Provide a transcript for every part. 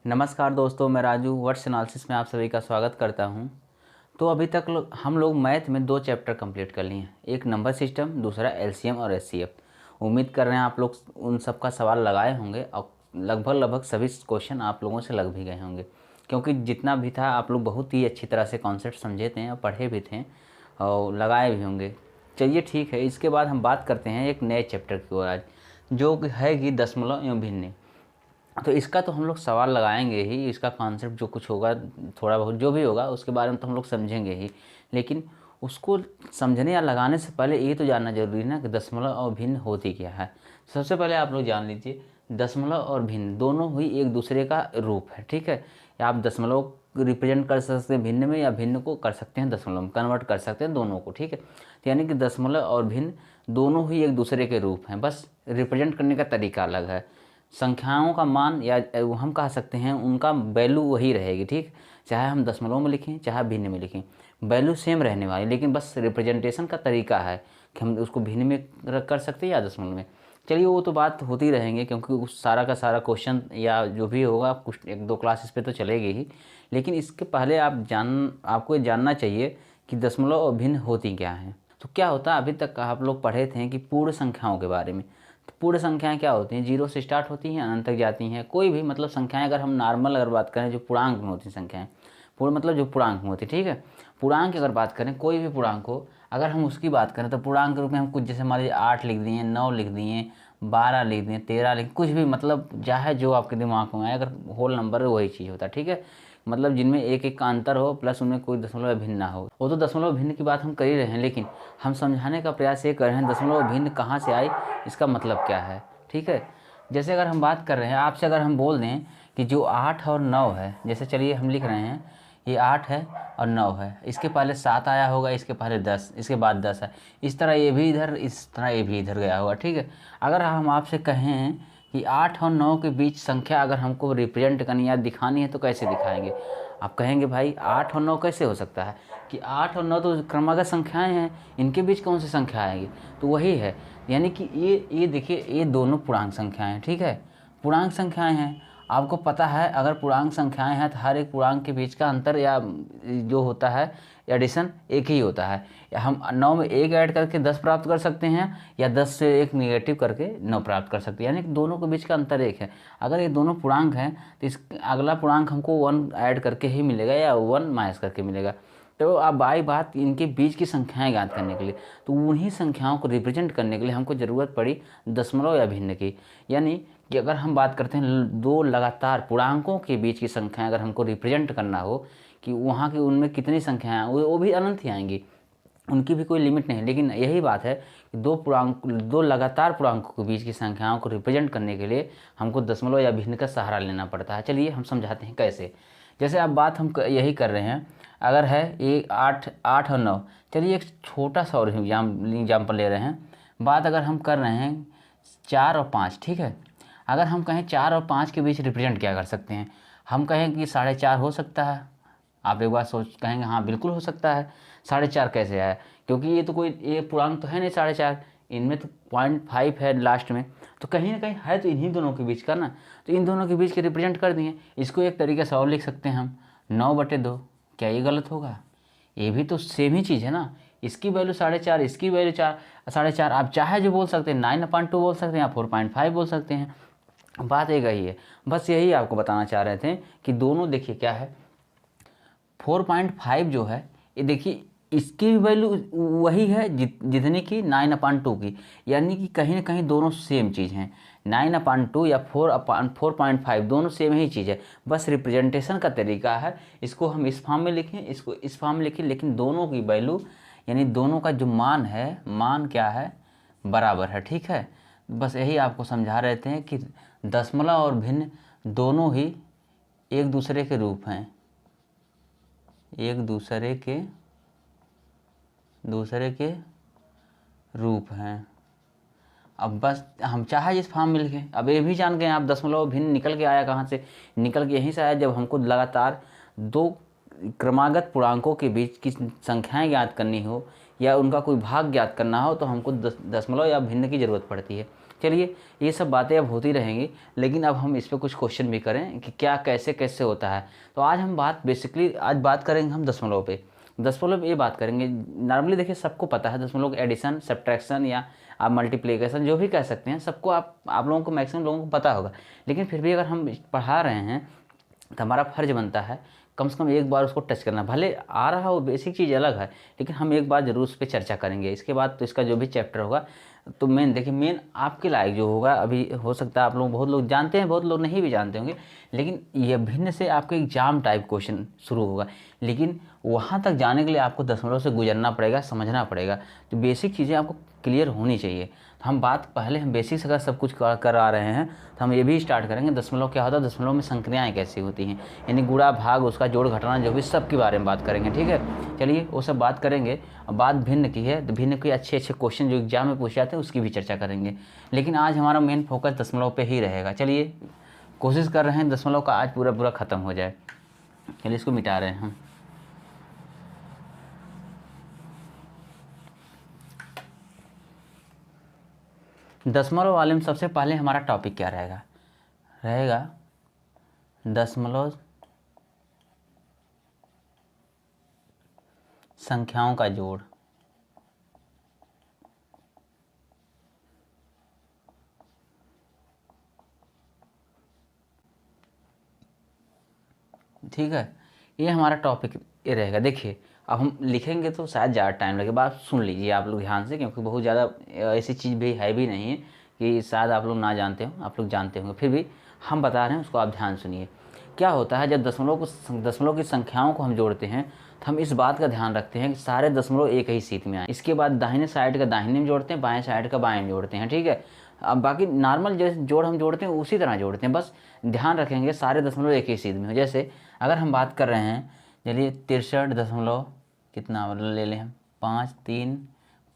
नमस्कार दोस्तों, मैं राजू वर्ड्स एनालिसिस में आप सभी का स्वागत करता हूं। तो अभी तक हम लोग मैथ में 2 चैप्टर कंप्लीट कर लिए हैं, एक नंबर सिस्टम, दूसरा एलसीएम और एचसीएफ। उम्मीद कर रहे हैं आप लोग उन सब का सवाल लगाए होंगे और लगभग सभी क्वेश्चन आप लोगों से लग भी गए होंगे, क्योंकि जितना भी था आप लोग बहुत ही अच्छी तरह से कॉन्सेप्ट समझे थे और पढ़े भी थे और लगाए भी होंगे। चलिए ठीक है, इसके बाद हम बात करते हैं एक नए चैप्टर की ओर आज, जो है कि दशमलव एवं भिन्न। तो इसका तो हम लोग सवाल लगाएंगे ही, इसका कॉन्सेप्ट जो कुछ होगा, थोड़ा बहुत जो भी होगा उसके बारे में तो हम लोग समझेंगे ही। लेकिन उसको समझने या लगाने से पहले ये तो जानना जरूरी है ना कि दशमलव और भिन्न होती क्या है। सबसे पहले आप लोग जान लीजिए, दशमलव और भिन्न दोनों ही एक दूसरे का रूप है। ठीक है, या आप दशमलव रिप्रेजेंट कर सकते हैं भिन्न में, या भिन्न को कर सकते हैं दशमलव में, कन्वर्ट कर सकते हैं दोनों को। ठीक है, तो यानी कि दशमलव और भिन्न दोनों ही एक दूसरे के रूप हैं, बस रिप्रेजेंट करने का तरीका अलग है। संख्याओं का मान या हम कह सकते हैं उनका वैल्यू वही रहेगी। ठीक, चाहे हम दशमलव में लिखें चाहे भिन्न में लिखें, वैल्यू सेम रहने वाली, लेकिन बस रिप्रेजेंटेशन का तरीका है कि हम उसको भिन्न में कर सकते हैं या दशमलव में। चलिए वो तो बात होती रहेंगे, क्योंकि उस सारा का सारा क्वेश्चन या जो भी होगा कुछ 1-2 क्लास इस पर तो चलेगी ही। लेकिन इसके पहले आपको ये जानना चाहिए कि दशमलव और भिन्न होती क्या हैं। तो क्या होता है, अभी तक आप लोग पढ़े थे कि पूर्ण संख्याओं के बारे में। तो पूर्ण संख्याएं क्या होती हैं, 0 से स्टार्ट होती हैं, अनंत तक जाती हैं। कोई भी मतलब संख्याएं, अगर हम नॉर्मल अगर बात करें जो पूर्णांक में होती संख्याएं, पूर्ण मतलब जो पूर्णांक में होती, ठीक है। पूर्णांक की अगर बात करें, कोई भी पूर्णांक हो, अगर हम उसकी बात करें तो पूर्णांक के रूप में हम कुछ, जैसे मान लीजिए 8 लिख दिए, 9 लिख दिए, 12 लिख दिए, 13 लिख, कुछ भी मतलब चाहे जो आपके दिमाग में आए, अगर होल नंबर है वही चीज़ होता है। ठीक है, मतलब जिनमें एक एक का अंतर हो, प्लस उनमें कोई दशमलव भिन्न ना हो। वो तो दशमलव भिन्न की बात हम कर ही रहे हैं, लेकिन हम समझाने का प्रयास ये कर रहे हैं दशमलव भिन्न कहाँ से आई, इसका मतलब क्या है। ठीक है, जैसे अगर हम बात कर रहे हैं आपसे, अगर हम बोल दें कि जो 8 और 9 है, जैसे चलिए हम लिख रहे हैं ये 8 है और 9 है, इसके पहले 7 आया होगा, इसके पहले 10, इसके बाद 10 है, इस तरह ये भी इधर, इस तरह ये भी इधर गया होगा। ठीक है, अगर हम आपसे कहें कि 8 और 9 के बीच संख्या अगर हमको रिप्रेजेंट करनी या दिखानी है तो कैसे दिखाएंगे, आप कहेंगे भाई 8 और 9 कैसे हो सकता है, कि 8 और 9 तो क्रमागत संख्याएं हैं, इनके बीच कौन सी संख्या आएगी। तो वही है, यानी कि ये देखिए, ये दोनों पूर्णांक संख्याएं हैं। ठीक है, पूर्णांक संख्याएं हैं, आपको पता है अगर पूर्णांक संख्याएं हैं तो हर एक पूर्णांक के बीच का अंतर या जो होता है एडिशन एक ही होता है। या हम 9 में 1 ऐड करके 10 प्राप्त कर सकते हैं, या 10 से 1 निगेटिव करके 9 प्राप्त कर सकते हैं, यानी कि दोनों के बीच का अंतर एक है। अगर ये दोनों पूर्णांक हैं तो इस अगला पूर्णांक हमको 1 ऐड करके ही मिलेगा या 1 माइनस करके मिलेगा। तो अब आई बात इनके बीच की संख्याएं ज्ञात करने के लिए, तो उन्हीं संख्याओं को रिप्रेजेंट करने के लिए हमको ज़रूरत पड़ी दशमलव या भिन्न की। यानी कि अगर हम बात करते हैं 2 लगातार पूर्णांकों के बीच की संख्याएं अगर हमको रिप्रेजेंट करना हो कि वहाँ की उनमें कितनी संख्याएं, वो भी अनंत ही आएंगी, उनकी भी कोई लिमिट नहीं है। लेकिन यही बात है कि 2 लगातार पूर्णांकों के बीच की संख्याओं को रिप्रेजेंट करने के लिए हमको दशमलव या भिन्न का सहारा लेना पड़ता है। चलिए हम समझाते हैं कैसे। जैसे अब बात हम यही कर रहे हैं, अगर है ये 8 और 9, चलिए एक छोटा सा और एग्जाम्पल ले रहे हैं। बात अगर हम कर रहे हैं 4 और 5, ठीक है। अगर हम कहें 4 और 5 के बीच रिप्रेजेंट क्या कर सकते हैं, हम कहें कि 4.5 हो सकता है। आप एक बार सोच कहेंगे हाँ बिल्कुल हो सकता है। 4.5 कैसे आया, क्योंकि ये तो कोई ये पूर्णांक तो है नहीं 4.5, इनमें तो 0.5 है लास्ट में, तो कहीं ना कहीं है तो इन्हीं दोनों के बीच का ना, तो इन दोनों के बीच के रिप्रेजेंट कर दिए। इसको एक तरीके से और लिख सकते हैं हम 9/2। क्या ये गलत होगा, ये भी तो सेम ही चीज़ है ना। इसकी वैल्यू 4.5, इसकी वैल्यू 4.5, आप चाहे जो बोल सकते हैं 9/2 बोल सकते हैं या 4.5 बोल सकते हैं, बात एक ही है। बस यही आपको बताना चाह रहे थे कि दोनों देखिए क्या है, 4.5 जो है ये देखिए इसकी वैल्यू वही है जितनी की 9/2 की, यानी कि कहीं ना कहीं दोनों सेम चीज़ हैं। 9/2 या 4.5 दोनों सेम ही चीज़ है, बस रिप्रेजेंटेशन का तरीका है। इसको हम इस फॉर्म में लिखें, इसको इस फॉर्म में लिखें, लेकिन दोनों की वैल्यू यानी दोनों का जो मान है, मान क्या है, बराबर है। ठीक है, बस यही आपको समझा रहे थे कि दशमलव और भिन्न दोनों ही एक दूसरे के रूप हैं, एक दूसरे के रूप हैं। अब बस हम चाहे जिस फॉर्म में लिखें, अब ये भी जान गए आप दशमलव भिन्न निकल के आया कहाँ से, निकल के यहीं से आया जब हमको लगातार 2 क्रमागत पूर्णांकों के बीच की संख्याएं ज्ञात करनी हो या उनका कोई भाग ज्ञात करना हो, तो हमको दशमलव या भिन्न की ज़रूरत पड़ती है। चलिए ये सब बातें अब होती रहेंगी, लेकिन अब हम इस पर कुछ क्वेश्चन भी करें कि क्या कैसे कैसे होता है। तो आज हम आज बात करेंगे हम दशमलव पे। दशमलव ये बात करेंगे, नॉर्मली देखिए सबको पता है दशमलव एडिशन, सब्ट्रैक्शन या आप मल्टीप्लिकेशन जो भी कह सकते हैं, सबको आप लोगों को मैक्सिमम लोगों को पता होगा। लेकिन फिर भी अगर हम पढ़ा रहे हैं तो हमारा फ़र्ज बनता है कम से कम एक बार उसको टच करना। भले आ रहा हो बेसिक चीज़ अलग है, लेकिन हम एक बार ज़रूर उस पर चर्चा करेंगे। इसके बाद तो इसका जो भी चैप्टर होगा तो मेन देखिए, मेन आपके लायक जो होगा, अभी हो सकता है आप लोग बहुत लोग जानते हैं, बहुत लोग नहीं भी जानते होंगे, लेकिन यह भिन्न से आपके एग्जाम टाइप क्वेश्चन शुरू होगा। लेकिन वहाँ तक जाने के लिए आपको दशमलव से गुजरना पड़ेगा, समझना पड़ेगा। तो बेसिक चीज़ें आपको क्लियर होनी चाहिए। तो हम बेसिक से अगर सब कुछ कर आ रहे हैं तो हम ये भी स्टार्ट करेंगे दशमलव क्या होता है, दशमलव में संक्रियाएँ कैसी होती हैं, यानी गुणा भाग, उसका जोड़ घटाना, जो भी सब के बारे में बात करेंगे। ठीक है, चलिए वो सब बात करेंगे। बात भिन्न की है तो भिन्न के अच्छे क्वेश्चन जो एग्जाम में पूछे जाते हैं उसकी भी चर्चा करेंगे। लेकिन आज हमारा मेन फोकस दशमलव पे ही रहेगा। चलिए कोशिश कर रहे हैं दशमलव का आज पूरा ख़त्म हो जाए। चलिए इसको मिटा रहे हैं हम। दशमलव वाले में सबसे पहले हमारा टॉपिक क्या रहेगा दशमलव संख्याओं का जोड़। ठीक है, ये हमारा टॉपिक ये रहेगा। देखिए अब हम लिखेंगे तो शायद ज़्यादा टाइम लगेगा, बात सुन लीजिए आप लोग ध्यान से, क्योंकि बहुत ज़्यादा ऐसी चीज़ भी है भी नहीं है कि शायद आप लोग ना जानते हो, आप लोग जानते होंगे, फिर भी हम बता रहे हैं उसको आप ध्यान सुनिए। क्या होता है जब दशमलव की संख्याओं को हम जोड़ते हैं तो हम इस बात का ध्यान रखते हैं कि सारे दशमलव एक ही सीध में आए। इसके बाद दाहिने साइड का दाहिने में जोड़ते हैं, बाएं साइड का बाएं में जोड़ते हैं। ठीक है, अब बाकी नॉर्मल जैसे जोड़ हम जोड़ते हैं उसी तरह जोड़ते हैं, बस ध्यान रखेंगे सारे दशमलव एक ही सीध में हो। जैसे अगर हम बात कर रहे हैं, चलिए 63 दशमलव कितना मतलब ले लें हम 5 3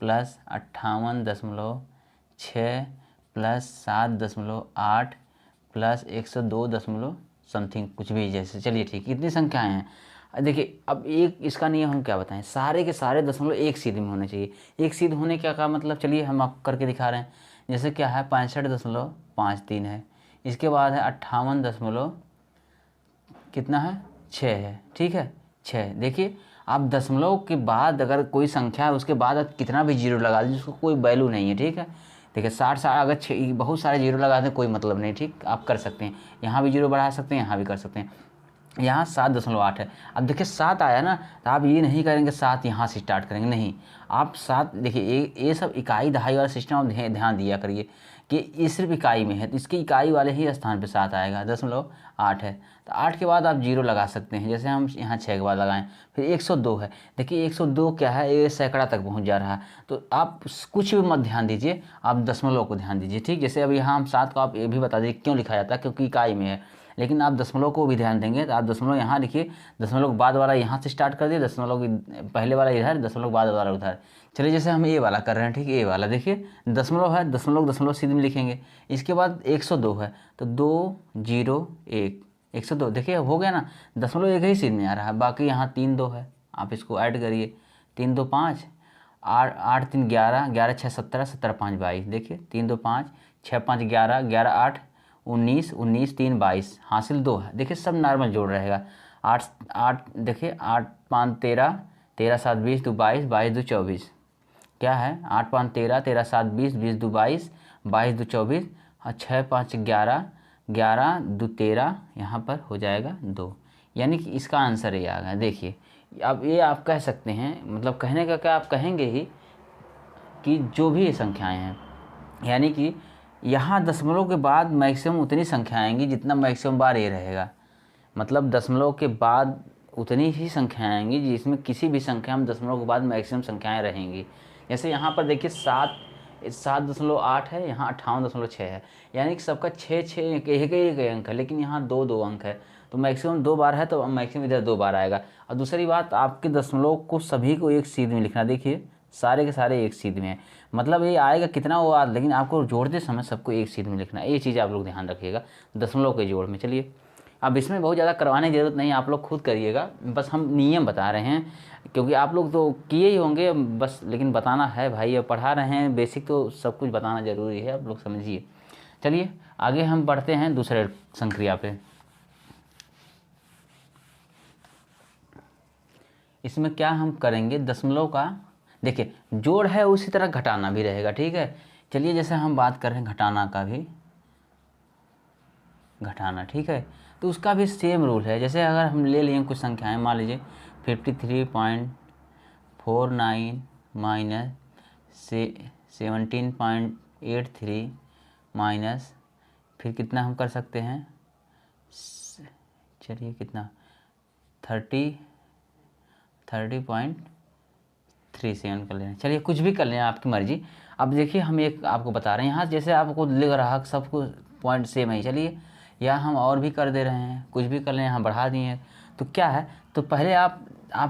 प्लस 58.6 प्लस 7.8 प्लस 102 दशमलव समथिंग कुछ भी, जैसे चलिए ठीक, इतनी संख्याएं हैं। देखिए अब एक इसका नियम हम क्या बताएं, सारे के सारे दशमलव एक सीध में होने चाहिए। एक सीध होने का मतलब चलिए हम आप करके दिखा रहे हैं। जैसे क्या है 65.53 है, इसके बाद है 58 दशमलव कितना है 6 है। ठीक है 6। देखिए आप दशमलव के बाद अगर कोई संख्या है उसके बाद आप कितना भी जीरो लगा दीजिए, उसको कोई वैल्यू नहीं है। ठीक है, देखिए 60 अगर 6 बहुत सारे जीरो लगा दें कोई मतलब नहीं। ठीक, आप कर सकते हैं, यहाँ भी जीरो बढ़ा सकते हैं, यहाँ भी कर सकते हैं। यहाँ 7.8 है। अब देखिए 7 आया ना, तो आप ये नहीं करेंगे 7 यहाँ से स्टार्ट करेंगे, नहीं। आप 7 देखिए ये सब इकाई दहाई वाला सिस्टम आप ध्यान दिया करिए कि ये सिर्फ इकाई में है, तो इसकी इकाई वाले ही स्थान पे 7 आएगा। 0.8 है तो 8 के बाद आप जीरो लगा सकते हैं, जैसे हम यहाँ 6 के बाद लगाएं। फिर 102 है, देखिए 102 क्या है, ये सैकड़ा तक पहुँच जा रहा है। तो आप कुछ भी मत ध्यान दीजिए, आप दशमलव को ध्यान दीजिए। ठीक, जैसे अब यहाँ हम 7 को आप ये भी बता दीजिए क्यों लिखा जाता है, क्योंकि इकाई में है। लेकिन आप दशमलव को भी ध्यान देंगे तो आप दशमलव यहाँ लिखिए, दशमलव बाद वाला यहाँ से स्टार्ट कर दिए, दशमलव की पहले वाला इधर, दशमलव बाद वाला उधर। चलिए जैसे हम ए वाला कर रहे हैं, ठीक है, ए वाला देखिए दशमलव है, दशमलव सीधे में लिखेंगे। इसके बाद 102 है तो 201 102, देखिए हो गया ना, दशमलव एक ही सीध में आ रहा है। बाकी यहाँ 3 2 है, आप इसको ऐड करिए, 3 2 5 8 8 3 11 11 6 17 17 5 22, देखिए 3 2 5 6 5 11 11 8 19 19 3 22, हासिल 2 है। देखिए सब नॉर्मल जोड़ रहेगा। 8 8 देखिए 8 5 13 13 7 20 2 22 22 2 24, क्या है 8 5 13 13 7 20 20 2 22 22 2 24 और 6 5 11 11 2 13, यहाँ पर हो जाएगा 2, यानी कि इसका आंसर ये आ गया। देखिए अब ये आप कह सकते हैं, मतलब कहने का क्या, आप कहेंगे ही कि जो भी ये संख्याएं हैं, यानी कि यहाँ दशमलव के बाद मैक्सिमम उतनी संख्याएं आएंगी जितना मैक्सिमम बार ये रहेगा। मतलब दशमलव के बाद उतनी ही संख्याएं आएंगी जिसमें किसी भी संख्या में दशमलव के बाद मैक्सिमम संख्याएं रहेंगी। जैसे यहाँ पर देखिए 7.8 है, यहाँ 58.6 है, यानी कि सबका 6 एक अंक है, लेकिन यहाँ 2 2 अंक है, तो मैक्सिमम 2 बार है तो मैक्सिमम इधर 2 बार आएगा। और दूसरी बात, आपके दशमलव को सभी को एक सीध में लिखना, देखिए सारे के सारे एक सीध में है, मतलब ये आएगा कितना वो आ, लेकिन आपको जोड़ते समय सबको एक सीध में लिखना है। ये चीज़ आप लोग ध्यान रखिएगा दशमलव के जोड़ में। चलिए अब इसमें बहुत ज़्यादा करवाने की ज़रूरत नहीं, आप लोग खुद करिएगा, बस हम नियम बता रहे हैं, क्योंकि आप लोग तो किए ही होंगे बस, लेकिन बताना है भाई, अब पढ़ा रहे हैं, बेसिक तो सब कुछ बताना ज़रूरी है, आप लोग समझिए। चलिए आगे हम बढ़ते हैं दूसरे संक्रिया पे। इसमें क्या हम करेंगे, दशमलव का देखिए जोड़ है उसी तरह घटाना भी रहेगा, ठीक है। चलिए जैसे हम बात कर रहे हैं घटाना का भी, घटाना, ठीक है, तो उसका भी सेम रूल है। जैसे अगर हम ले लिए कुछ संख्याएं, मान लीजिए 53.49 माइनस 17.83 माइनस, फिर कितना हम कर सकते हैं, चलिए कितना 30.37 कर लें, चलिए कुछ भी कर लें आपकी मर्जी। अब देखिए हम एक आपको बता रहे हैं, यहाँ जैसे आपको लिख रहा सब कुछ पॉइंट सेम है, चलिए या हम और भी कर दे रहे हैं, कुछ भी कर लें, यहाँ बढ़ा दिए हैं। तो क्या है, तो पहले आप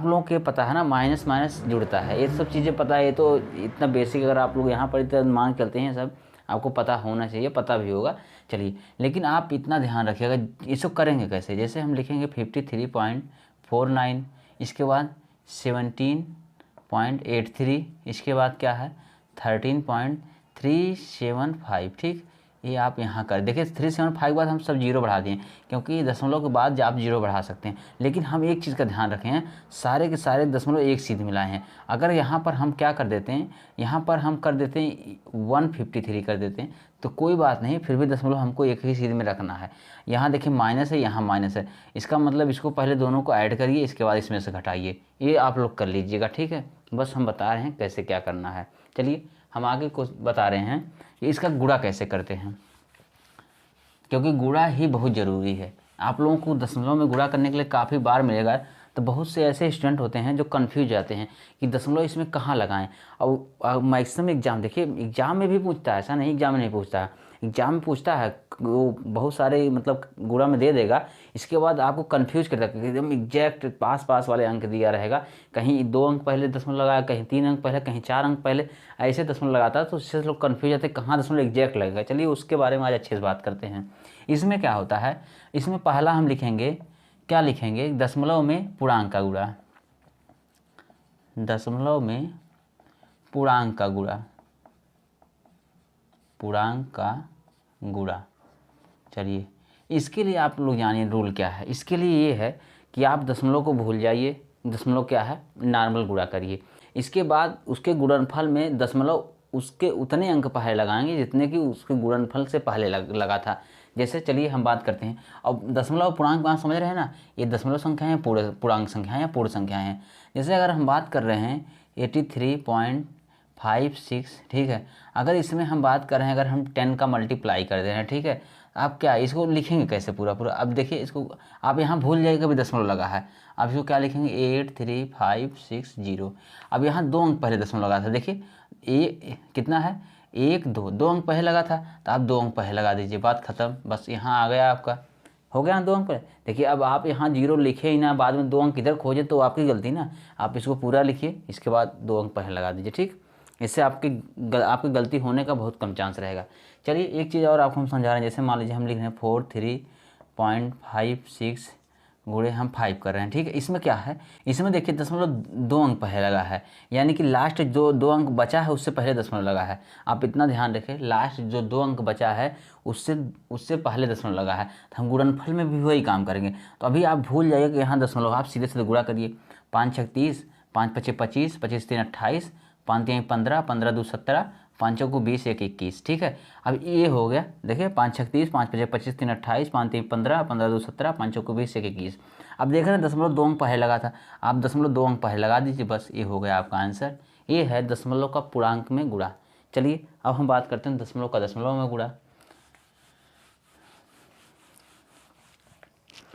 लोगों के पता है ना, माइनस माइनस जुड़ता है, ये सब चीज़ें पता है, ये तो इतना बेसिक, अगर आप लोग यहाँ पर इतना मान चलते हैं सब आपको पता होना चाहिए, पता भी होगा। चलिए लेकिन आप इतना ध्यान रखिएगा, इसको करेंगे कैसे, जैसे हम लिखेंगे 53.49, इसके बाद 17.83, इसके बाद क्या है 13.375, ठीक। ये आप यहाँ कर देखिए 375 के बाद हम सब जीरो बढ़ा दिए, क्योंकि दशमलव के बाद आप जीरो बढ़ा सकते हैं, लेकिन हम एक चीज़ का ध्यान रखें हैं, सारे के सारे दशमलव एक सीध मिलाए हैं। अगर यहाँ पर हम क्या कर देते हैं, यहाँ पर हम कर देते हैं 153 कर देते हैं, तो कोई बात नहीं, फिर भी दशमलव हमको एक ही सीध में रखना है। यहाँ देखिए माइनस है, यहाँ माइनस है, इसका मतलब इसको पहले दोनों को ऐड करिए, इसके बाद इसमें से घटाइए, ये आप लोग कर लीजिएगा, ठीक है। बस हम बता रहे हैं कैसे क्या करना है। चलिए हम आगे कुछ बता रहे हैं कि इसका गुणा कैसे करते हैं, क्योंकि गुणा ही बहुत ज़रूरी है। आप लोगों को दशमलव में गुणा करने के लिए काफ़ी बार मिलेगा, तो बहुत से ऐसे स्टूडेंट होते हैं जो कंफ्यूज जाते हैं कि दशमलव इसमें कहाँ लगाएं। और मैक्सिमम एग्जाम देखिए, एग्जाम में भी पूछता है, ऐसा नहीं एग्जाम में नहीं पूछता है, एग्जाम में पूछता है, वो बहुत सारे मतलब गुणा में दे देगा, इसके बाद आपको कंफ्यूज कर देगा, एकदम एग्जैक्ट पास पास वाले अंक दिया रहेगा, कहीं 2 अंक पहले दशमलव लगाया, कहीं 3 अंक पहले, कहीं 4 अंक पहले, ऐसे दशमलव लगाता है, तो उससे लोग कंफ्यूज जाते हैं कहाँ दशमलव एग्जैक्ट लगेगा। चलिए उसके बारे में आज अच्छे से बात करते हैं। इसमें क्या होता है, इसमें पहला हम लिखेंगे, क्या लिखेंगे, दशमलव में पूर्णांक का गुणा, दशमलव में पूर्णांक का गुणा, पूर्णांक का गुणा। चलिए इसके लिए आप लोग जानिए रूल क्या है। इसके लिए ये है कि आप दशमलव को भूल जाइए, दशमलव क्या है नॉर्मल गुणा करिए, इसके बाद उसके गुणनफल में दशमलव उसके उतने अंक पहले लगाएंगे जितने कि उसके गुणनफल से पहले लगा था। जैसे चलिए हम बात करते हैं, अब दशमलव पूर्णांक बात समझ रहे हैं ना, ये दशमलव संख्याएँ हैं, पूर्णांक संख्याएँ या पूर्ण संख्याएँ हैं। जैसे अगर हम बात कर रहे हैं 83.56, ठीक है, अगर इसमें हम बात कर रहे हैं, अगर हम 10 का मल्टीप्लाई कर दे रहे हैं, ठीक है, आप क्या इसको लिखेंगे कैसे पूरा पूरा, अब देखिए इसको आप यहाँ भूल जाइएगा भी दशमलव लगा है, अब इसको क्या लिखेंगे 83560। अब यहाँ 2 अंक पहले दशमलव लगा था, देखिए ए कितना है 1 2, 2 अंक पहले लगा था, तो आप 2 अंक पहले लगा दीजिए, बात खत्म, बस यहाँ आ गया आपका, हो गया ना 2 अंक पहले। देखिए अब आप यहाँ जीरो लिखे ही ना, बाद में 2 अंक इधर खोजे तो आपकी गलती ना, आप इसको पूरा लिखिए, इसके बाद 2 अंक पहले लगा दीजिए, ठीक। इससे आपकी गलती होने का बहुत कम चांस रहेगा। चलिए एक चीज़ और आपको हम समझा रहे हैं, जैसे मान लीजिए हम लिख रहे हैं 43.56 गुणे हम 5 कर रहे हैं, ठीक है। इसमें क्या है, इसमें देखिए दशमलव 2 अंक पहले लगा है, यानी कि लास्ट जो 2 अंक बचा है उससे पहले दशमलव लगा है। आप इतना ध्यान रखें, लास्ट जो 2 अंक बचा है उससे पहले दशमलव लगा है, तो हम गुणनफल में भी वही काम करेंगे। तो अभी आप भूल जाइए कि यहाँ दशमलव, आप सीधे सीधे गुणा करिए, 5 6 30, 5 5 25, 25 3 28, 5 3 15, 15 2 17, 5 चौको 20, 1 21, ठीक है। अब ये हो गया, देखिए 5 6 30, 5 5 25, 3 28, 5 3 15, 15 2 17, 5 चौको 20, 1 21। अब देख रहे हैं दशमलव 2 अंक पहले लगा था, आप दशमलव 2 अंक पहले लगा दीजिए, बस ये हो गया आपका आंसर। ये है दशमलव का पूर्णांक में गुणा। चलिए अब हम बात करते हैं दशमलव का दशमलव में गुणा।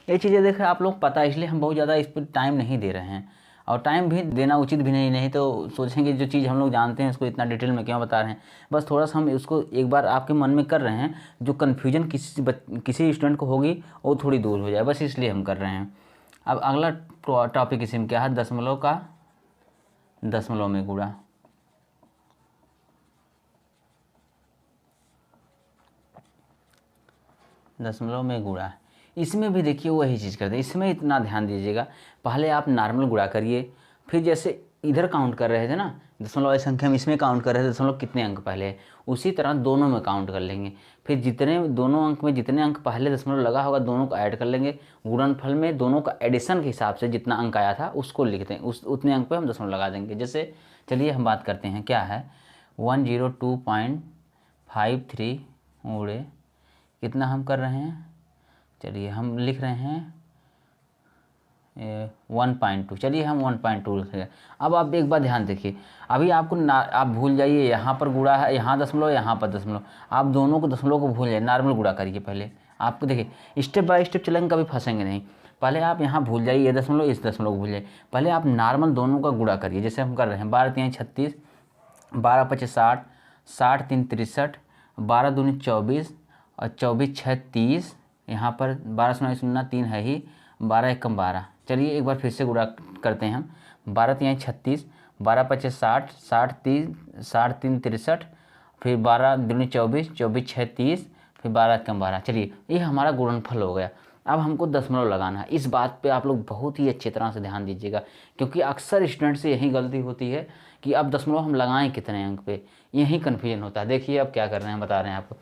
ये चीज़ें देखें आप लोग पता है, इसलिए हम बहुत ज़्यादा इस पर टाइम नहीं दे रहे हैं, और टाइम भी देना उचित भी नहीं तो सोचेंगे जो चीज़ हम लोग जानते हैं उसको इतना डिटेल में क्यों बता रहे हैं। बस थोड़ा सा हम उसको एक बार आपके मन में कर रहे हैं, जो कन्फ्यूजन किसी स्टूडेंट को होगी वो थोड़ी दूर हो जाए, बस इसलिए हम कर रहे हैं। अब अगला टॉपिक इसमें क्या है, दशमलव का दशमलव में गुणा। दशमलव में गुणा इसमें भी देखिए वही चीज़ करते हैं। इसमें इतना ध्यान दीजिएगा, पहले आप नॉर्मल गुणा करिए, फिर जैसे इधर काउंट कर रहे थे ना दशमलव वाली संख्या में, इसमें काउंट कर रहे थे दशमलव कितने अंक पहले है, उसी तरह दोनों में काउंट कर लेंगे। फिर जितने दोनों अंक में जितने अंक पहले दशमलव लगा होगा दोनों को ऐड कर लेंगे। गुणनफल में दोनों का एडिशन के हिसाब से जितना अंक आया था उसको लिखते हैं, उतने अंक पे हम दशमलव लगा देंगे। जैसे चलिए हम बात करते हैं क्या है 102.53 गुणे कितना हम कर रहे हैं, चलिए हम लिख रहे हैं 1.2। चलिए हम 1.2 लिख रहे हैं। अब आप एक बार ध्यान देखिए, अभी आपको आप भूल जाइए यहाँ पर गुणा है, यहाँ दशमलव यहाँ पर दशमलव, आप दोनों को दशमलव को भूल जाइए, नॉर्मल गुणा करिए पहले। आपको देखिए स्टेप बाय स्टेप चलेंगे, कभी फंसेंगे नहीं। पहले आप यहाँ भूल जाइए ये दशमलव इस दशमलव को भूल जाइए, पहले आप नॉर्मल दोनों का गुणा करिए। जैसे हम कर रहे हैं 12 3 36, 12 5 60, 60 3 63, 12 दूनी 24 और 24 6 30, यहाँ पर 12 0 3 है ही, 12 1 12। चलिए एक बार फिर से गुणा करते हैं हम, 12 3 36, 12 5 60, 60 3 63, फिर 12 दूनी 24, 24 6 30, फिर 12 1 12। चलिए ये हमारा गुणनफल हो गया। अब हमको दशमलव लगाना है। इस बात पे आप लोग बहुत ही अच्छी तरह से ध्यान दीजिएगा, क्योंकि अक्सर स्टूडेंट से यही गलती होती है कि अब दशमलव हम लगाएं कितने अंक पे, यही कन्फ्यूजन होता है। देखिए अब क्या कर रहे हैं, बता रहे हैं आपको।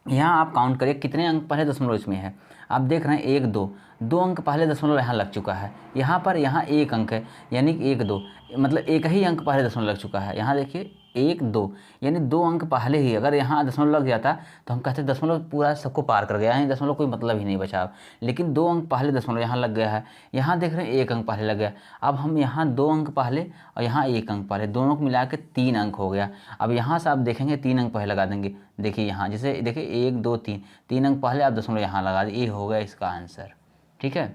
यहाँ आप काउंट करिए कितने अंक पहले दशमलव इसमें है। आप देख रहे हैं 1 2, 2 अंक पहले दशमलव यहाँ लग चुका है, यहाँ पर यहाँ 1 अंक है, यानी कि 1 2 मतलब एक ही अंक पहले दशमलव लग चुका है। यहाँ देखिए 1 2 यानी 2 अंक पहले ही अगर यहाँ दशमलव लग जाता तो हम कहते दशमलव पूरा सबको पार कर गया है, दशमलव कोई मतलब ही नहीं बचा। लेकिन 2 अंक पहले दशमलव यहाँ लग गया है, यहाँ देख रहे हैं 1 अंक पहले लग गया। अब हम यहाँ 2 अंक पहले और यहाँ 1 अंक पहले, दोनों को मिला के 3 अंक हो गया। अब यहाँ से आप देखेंगे 3 अंक पहले लगा देंगे। देखिए यहाँ जैसे देखिए 1 2 3, 3 अंक पहले आप दशमलव यहाँ लगा दिए, ये हो गया इसका आंसर। ठीक है,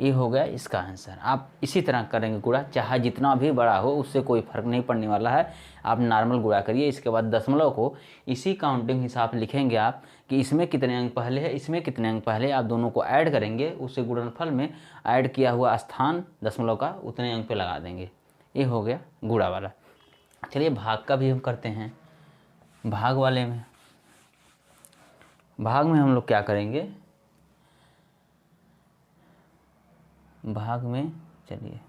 ये हो गया इसका आंसर। आप इसी तरह करेंगे गुणा, चाहे जितना भी बड़ा हो उससे कोई फर्क नहीं पड़ने वाला है। आप नॉर्मल गुणा करिए, इसके बाद दशमलव को इसी काउंटिंग हिसाब लिखेंगे आप कि इसमें कितने अंक पहले है, इसमें कितने अंक पहले, आप दोनों को ऐड करेंगे, उससे गुणनफल में ऐड किया हुआ स्थान दशमलव का उतने अंक पे लगा देंगे। ये हो गया गुणा वाला। चलिए भाग का भी हम करते हैं। भाग वाले में, भाग में हम लोग क्या करेंगे, भाग में चलिए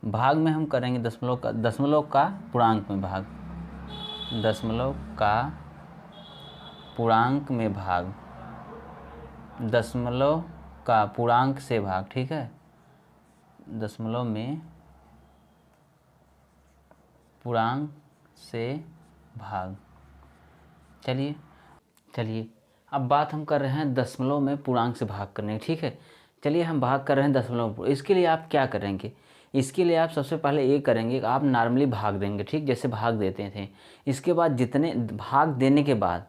भाग में हम करेंगे दशमलव का पूर्णांक में भाग, दशमलव का पूर्णांक में भाग, दशमलव का पूर्णांक से भाग। ठीक है, दशमलव में पूर्णांक से भाग। चलिए अब बात हम कर रहे हैं दशमलव में पूर्णांक से भाग करने की। ठीक है, चलिए हम भाग कर रहे हैं दशमलव। इसके लिए आप क्या करेंगे, इसके लिए आप सबसे पहले ये करेंगे कि आप नॉर्मली भाग देंगे, ठीक, जैसे भाग देते थे। इसके बाद जितने भाग देने के बाद,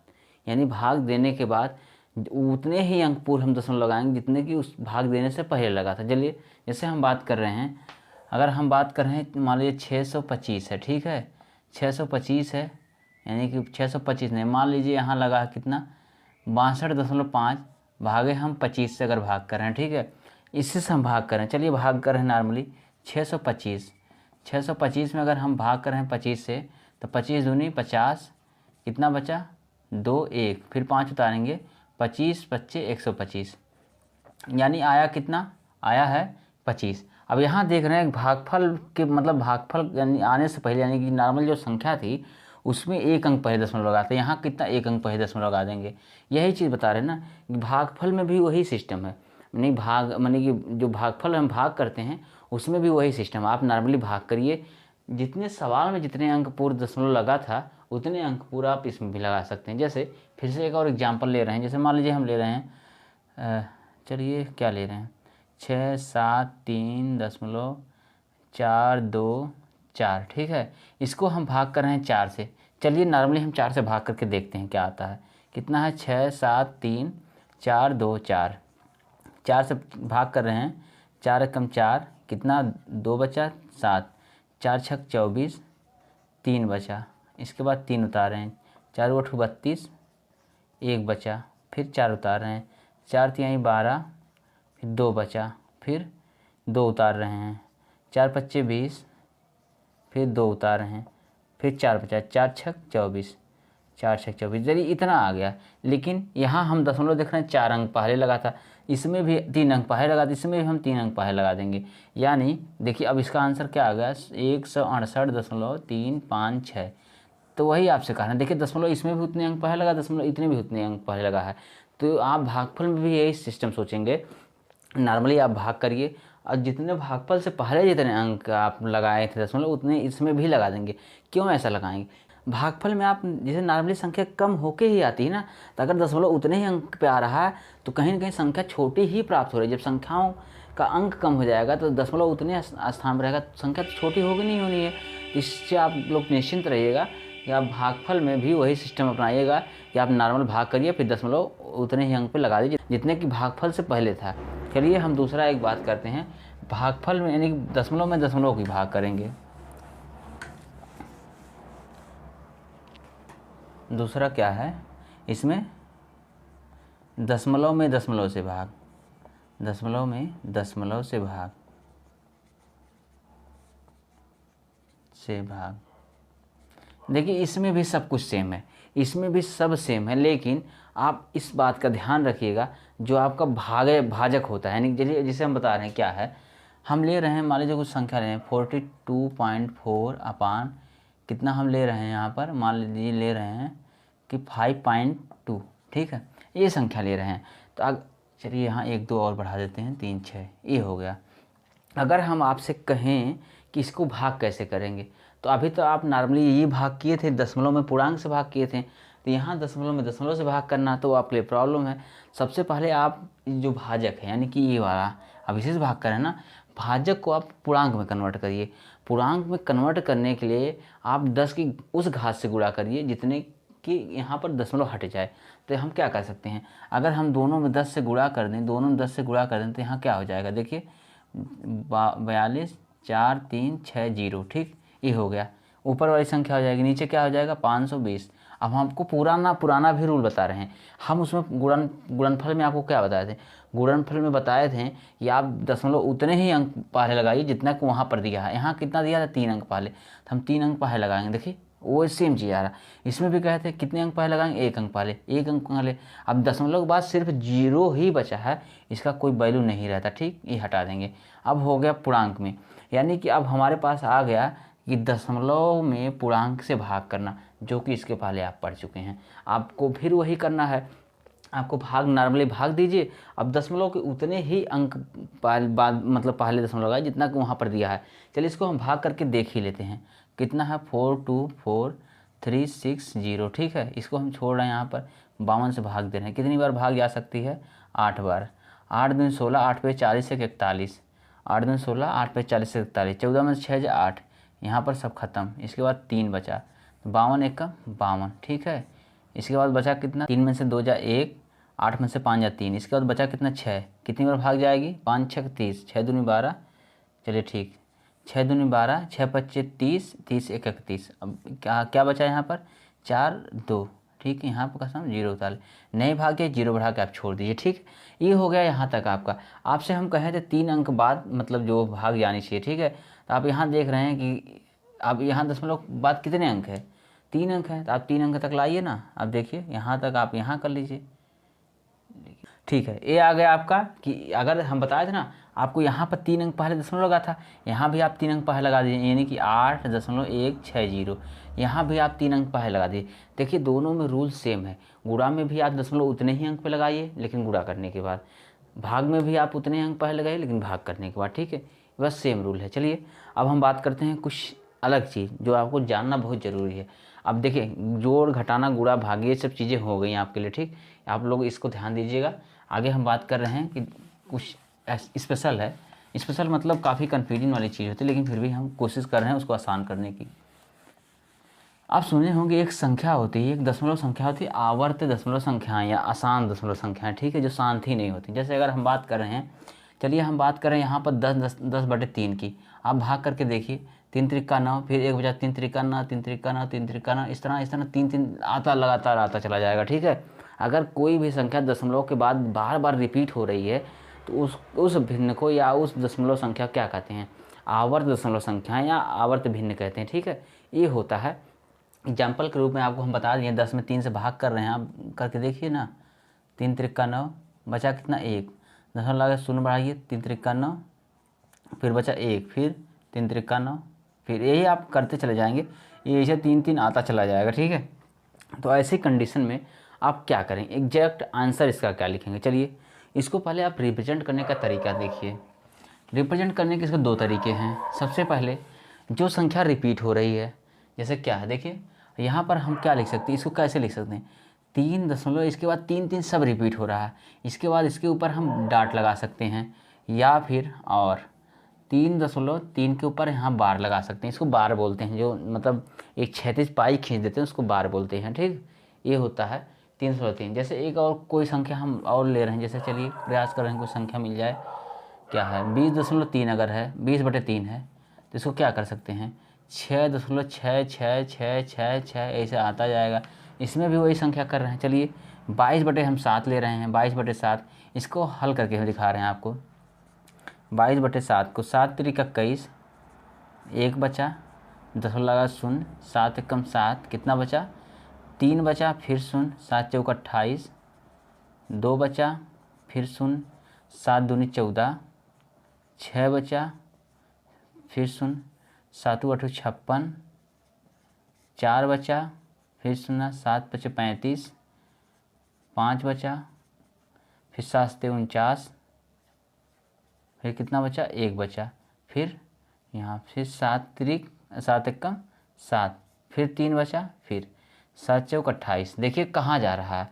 यानी भाग देने के बाद उतने ही अंक पूर्व हम दशमलव लगाएंगे जितने कि उस भाग देने से पहले लगा था। चलिए जैसे हम बात कर रहे हैं, अगर हम बात कर रहे हैं मान लीजिए 625 है। ठीक है, 625 है, यानी कि 625 नहीं, मान लीजिए यहाँ लगा है कितना 62.5 भागे हम 25 से अगर भाग कर रहे हैं। ठीक है, इससे हम भाग कर रहे हैं। चलिए भाग कर रहे हैं नॉर्मली 625 में अगर हम भाग कर रहे हैं 25 से, तो 25 दूनी 50, कितना बचा 2 1, फिर 5 उतारेंगे, 25 25 125, यानी आया कितना, आया है 25। अब यहाँ देख रहे हैं भागफल के मतलब भागफल यानी आने से पहले, यानी कि नॉर्मल जो संख्या थी उसमें 1 अंक पहले दशमलव लगाते हैं, यहाँ कितना 1 अंक पहले दशमलव लगा देंगे। यही चीज़ बता रहे हैं ना कि भागफल में भी वही सिस्टम है, नहीं भाग माने कि जो भागफल हम भाग करते हैं उसमें भी वही सिस्टम है। आप नॉर्मली भाग करिए, जितने सवाल में जितने अंक पूर्व दशमलव लगा था उतने अंक पूरा आप इसमें भी लगा सकते हैं। जैसे फिर से एक और एग्जाम्पल ले रहे हैं, जैसे मान लीजिए हम ले रहे हैं, चलिए क्या ले रहे हैं 6 7 3 दशमलव 4 2 4। ठीक है, इसको हम भाग कर रहे हैं 4 से। चलिए नॉर्मली हम 4 से भाग करके देखते हैं क्या आता है। कितना है 6 7 3 4 2 4, 4 से भाग कर रहे हैं, 4 एकम 4, कितना 2 बचा 7, 4 छक 24, 3 बचा, इसके बाद 3 उतार रहे हैं, 4 8 32, 1 बचा, फिर 4 उतार रहे हैं, 4 3 12, फिर 2 बचा, फिर 2 उतार रहे हैं, 4 25 20, फिर 2 उतार रहे हैं, फिर 4 बचा, 4 छक 24, 4 6 24, चलिए इतना आ गया। लेकिन यहाँ हम दशमलव देख रहे हैं 4 अंक पहले लगा था, इसमें भी 3 अंक पहले लगा था, इसमें भी हम 3 अंक पहले लगा देंगे। यानी देखिए अब इसका आंसर क्या आ गया, 168.356। तो वही आपसे कहना है, देखिए दशमलव इसमें भी उतने अंक पहले लगा, दशमलव इतने भी उतने अंक पहले लगा है। तो आप भागफल में भी यही सिस्टम सोचेंगे। नॉर्मली आप भाग करिए और जितने भागफल से पहले जितने अंक आप लगाए थे दशमलव, उतने इसमें भी लगा देंगे। क्यों ऐसा लगाएंगे? भागफल में आप जैसे नॉर्मली संख्या कम होके ही आती है ना, तो अगर दशमलव उतने ही अंक पे आ रहा है तो कहीं ना कहीं संख्या छोटी ही प्राप्त हो रही है। जब संख्याओं का अंक कम हो जाएगा तो दशमलव उतने स्थान पर रहेगा, तो संख्या तो छोटी होगी नहीं होनी है। इससे आप लोग निश्चिंत रहिएगा कि आप भागफल में भी वही सिस्टम अपनाइएगा कि आप नॉर्मल भाग करिए, फिर दशमलव उतने ही अंक पे लगा दीजिए जितने कि भागफल से पहले था। चलिए हम दूसरा एक बात करते हैं, भागफल में यानी दशमलव में दशमलव की भाग करेंगे। दूसरा क्या है, इसमें दशमलव में दशमलव से भाग, दशमलव में दशमलव से भाग देखिए इसमें भी सब कुछ सेम है, इसमें भी सब सेम है। लेकिन आप इस बात का ध्यान रखिएगा, जो आपका भाजक होता है, यानी चलिए जिसे हम बता रहे हैं क्या है, हम ले रहे हैं मान लीजिए कुछ संख्या ले रहे हैं 42.4 अपान कितना हम ले रहे हैं यहाँ पर, मान लीजिए ले रहे हैं कि 5.2, ठीक है, ये संख्या ले रहे हैं। तो चलिए यहाँ 1 2 और बढ़ा देते हैं, 3 6, ये हो गया। अगर हम आपसे कहें कि इसको भाग कैसे करेंगे, तो अभी तो आप नॉर्मली ये भाग किए थे, दशमलव में पूर्णांक से भाग किए थे, तो यहाँ दशमलव में दशमलव से भाग करना तो आपके लिए प्रॉब्लम है। सबसे पहले आप जो भाजक है यानी कि ये वाला अब इसी से भाग करें ना, भाजक को आप पूर्णांक में कन्वर्ट करिए। पूर्णांक में कन्वर्ट करने के लिए आप 10 की उस घात से गुणा करिए जितने कि यहाँ पर दशमलव हट जाए। तो हम क्या कर सकते हैं, अगर हम दोनों में 10 से गुणा कर दें, दोनों में 10 से गुणा कर दें तो यहाँ क्या हो जाएगा, देखिए 42 4 3 6 0, ठीक, ये हो गया। ऊपर वाली संख्या हो जाएगी, नीचे क्या हो जाएगा 520। अब हम आपको पुराना भी रूल बता रहे हैं। हम उसमें गुणनफल में आपको क्या बताए थे, गुणनफल में बताए थे कि आप दशमलव उतने ही अंक पहले लगाइए जितना को वहाँ पर दिया है। यहाँ कितना दिया था 3 अंक पहले, तो हम 3 अंक पहले लगाएंगे। देखिए वो सेम चीज़ आ रहा। इसमें भी कहे थे कितने अंक पहले लगाएंगे, 1 अंक पहले, 1 अंक पहले। अब दशमलव के बाद सिर्फ 0 ही बचा है, इसका कोई वैल्यू नहीं रहता, ठीक, ये हटा देंगे। अब हो गया पूर्णांक में, यानी कि अब हमारे पास आ गया कि दशमलव में पूर्णांक से भाग करना, जो कि इसके पहले आप पढ़ चुके हैं। आपको फिर वही करना है, आपको भाग नॉर्मली भाग दीजिए। अब दशमलव के उतने ही अंक मतलब पहले दशमलव लगाए जितना कि वहाँ पर दिया है। चलिए इसको हम भाग करके देख ही लेते हैं, कितना है 424,360, ठीक है। इसको हम छोड़ रहे हैं यहाँ पर, 52 से भाग दे रहे हैं। कितनी बार भाग जा सकती है, 8 बार। 8 दूनी 16, 8 पे 40 से 41, 8 दूनी 16, 8 पे 40 से 41, 14 में 6 8, यहाँ पर सब खत्म। इसके बाद 3 बचा, 52 1 का 52, ठीक है। इसके बाद बचा कितना, 3 में से 2 जा 1, 8 में से 5 जा 3, इसके बाद बचा कितना 6। कितनी बार भाग जाएगी, 5 6 30, 6 दूनी 12, चलिए ठीक, 6 दूनी 12, 6 25 30, 30 1 31। अब क्या बचा यहाँ पर, 4 2, ठीक है। यहाँ पर कसम 0 उतार, नहीं भाग गया 0 बढ़ा के आप छोड़ दीजिए, ठीक। ये हो गया यहाँ तक आपका। आपसे हम कहे थे 3 अंक बाद मतलब जो भाग जानी चाहिए, ठीक है। तो आप यहाँ देख रहे हैं कि अब यहाँ दशमलव बाद कितने अंक है, 3 अंक है, तो आप 3 अंक तक लाइए ना। अब देखिए यहाँ तक आप यहाँ कर लीजिए, ठीक है। ये आ गया आपका कि अगर हम बताए थे ना आपको यहाँ पर 3 अंक पहले दशमलव लगा था, यहाँ भी आप 3 अंक पहले लगा दीजिए, यानी कि 8.160, यहाँ भी आप 3 अंक पहले लगा दीजिए। देखिए दोनों में रूल सेम है। गुणा में भी आप दशमलव उतने ही अंक पे लगाइए लेकिन गुणा करने के बाद, भाग में भी आप उतने अंक पहले लगाइए लेकिन भाग करने के बाद, ठीक है। बस सेम रूल है। चलिए अब हम बात करते हैं कुछ अलग चीज़ जो आपको जानना बहुत ज़रूरी है। अब देखिए जोड़ घटाना गुणा भाग ये सब चीज़ें हो गई आपके लिए, ठीक। आप लोग इसको ध्यान दीजिएगा। आगे हम बात कर रहे हैं कि कुछ स्पेशल है। स्पेशल मतलब काफ़ी कन्फ्यूजन वाली चीज़ होती है, लेकिन फिर भी हम कोशिश कर रहे हैं उसको आसान करने की। आप सुने होंगे एक संख्या होती है, एक दशमलव संख्या होती है, आवर्त दशमलव संख्याएँ या आसान दशमलव संख्याएँ, ठीक है, जो शांत ही नहीं होती। जैसे अगर हम बात कर रहे हैं, चलिए हम बात करें यहाँ पर 10/3 की। आप भाग करके देखिए, 3 त्रिका 9, फिर 1 बचा 3 त्रिका 9, 3 त्रिका 9, 3 त्रिका 9, इस तरह 3 आता लगातार आता चला जाएगा, ठीक है। अगर कोई भी संख्या दशमलव के बाद बार बार रिपीट हो रही है तो उस भिन्न को या उस दशमलव संख्या क्या कहते हैं, आवर्त दशमलव संख्या या आवर्त भिन्न कहते हैं, ठीक है। ये होता है एग्जाम्पल के रूप में आपको हम बता दिए, 10 में 3 से भाग कर रहे हैं, आप करके देखिए ना। 3 त्रिक्का 9, बचा कितना 1, दशमलव लगा शून्य बढ़ाइए, 3 त्रिक्का 9, फिर बचा 1, फिर 3 त्रिक्का 9, फिर यही आप करते चले जाएंगे, ये ऐसे 3 3 आता चला जाएगा, ठीक है। तो ऐसी कंडीशन में आप क्या करें, एग्जैक्ट आंसर इसका क्या लिखेंगे। चलिए इसको पहले आप रिप्रेजेंट करने का तरीका देखिए। रिप्रेजेंट करने के इसके दो तरीके हैं। सबसे पहले जो संख्या रिपीट हो रही है, जैसे क्या है देखिए, यहाँ पर हम क्या लिख सकते हैं, इसको कैसे लिख सकते हैं, 3 दशमलव इसके बाद 3 3 सब रिपीट हो रहा है, इसके बाद इसके ऊपर हम डाट लगा सकते हैं, या फिर और 3.3 के ऊपर यहाँ बार लगा सकते हैं, इसको बार बोलते हैं, जो मतलब एक क्षैतिज पाई खींच देते हैं उसको बार बोलते हैं, ठीक। ये होता है 3.3। जैसे एक और कोई संख्या हम और ले रहे हैं, जैसे चलिए प्रयास कर रहे हैं कोई संख्या मिल जाए, क्या है 20.3, अगर है 20/3 है तो इसको क्या कर सकते हैं, 6.66666 ऐसे आता जाएगा। इसमें भी वही संख्या कर रहे हैं, चलिए 22/7 ले रहे हैं, 22/7 इसको हल करके हम दिखा रहे हैं आपको। 22/7 को 7 त्रिक 21, 1 बचा, दशमलव लगा शून्य, 7 एकम 7, कितना बचा 3 बचा, फिर शून्य, 7 चौका 28, 2 बचा, फिर शून्य, 7 दूनी 14, 6 बचा, फिर शून्य, 7 8 56, 4 बचा, फिर शून्य, 7 5 35, 5 बचा, फिर 7 49, फिर कितना बचा 1 बचा, फिर यहाँ फिर 7 एकम 7, फिर 3 बचा, फिर 7 चौक 28। देखिए कहाँ जा रहा है,